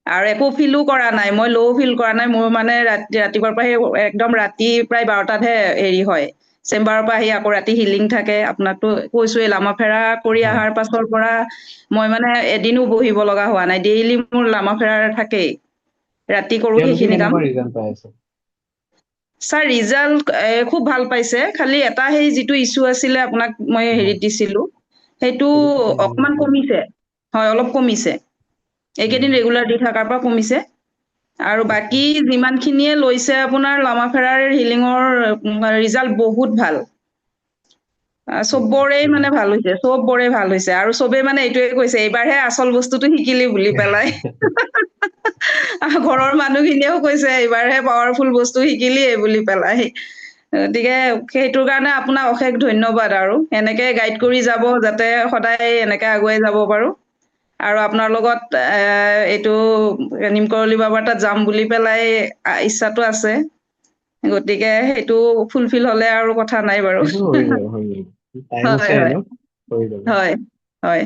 আৰু একো ফিলো কৰা নাই, মই ল' ফিল কৰা নাই। মোৰ মানে ৰাতিপুৱাৰ পৰা একদম ৰাতি প্ৰায় 12টাতহে হেৰি হয়, চেম্বাৰৰ পৰা আহি আকৌ ৰাতি হিলিং থাকে। আপোনাকতো কৈছোৱেই, লামাফেৰা কৰি হয়। অহাৰ পাছৰ পৰা মই মানে এদিনো বহিব লগা হোৱা নাই, ডেইলি মোৰ লামাফেৰাৰ থাকেই, ৰাতি কৰো তেওঁলোকে সেইখিনি কাম। কেনেকুৱা ৰিজাল্ট পাই আছে? ছাৰ ৰিজাল্ট খুব ভাল পাইছে, খালি এটা সেই যিটো ইছ্যু আছিলে আপোনাক মই হয়, হেৰিত দিছিলো, সেইটো সেইটোতো কমিলে অকমান এতিয়া। কমিছে। হয়, অলপ কমিছে, এইকেইদিন ৰেগুলাৰ দি থকাৰ পৰা কমিছে। আৰু আচ্ছা। বাকী যিমানখিনিয়ে লৈছে আপোনাৰ লামাফেৰাৰ হিলিঙৰ ৰিজাল্ট বহুত ভাল। চবৰে মানে ভাল হৈছে, চবৰে ভাল হৈছে। আৰু চবেই মানে এইটোৱে কৈছে, এইবাৰহে আচল বস্তুটো শিকিলি বুলি পেলাই। ঘৰৰ মানুহখিনিয়েও কৈছে এইবাৰহে পাৱাৰফুল বস্তু শিকিলি বুলি পেলাই। গতিকে সেইটোৰ কাৰণে আপোনাক অশেষ ধন্যবাদ। আৰু এনেকে গাইড কৰি যাব, যাতে সদায় এনেকে আগুৱাই যাব পাৰো। আৰু আপোনাৰ লগত এইটো নিমকৰলী বাবাৰ তাত যাম বুলি পেলাই ইচ্ছাটো আছে। গতিকে সেইটো ফুলফিল হলে আৰু কথা নাই বাৰু। সেইটো হৈ যাব, হৈ যাব। টাইম আছে হয় হয় আৰু হৈ যাব। হয় হয়।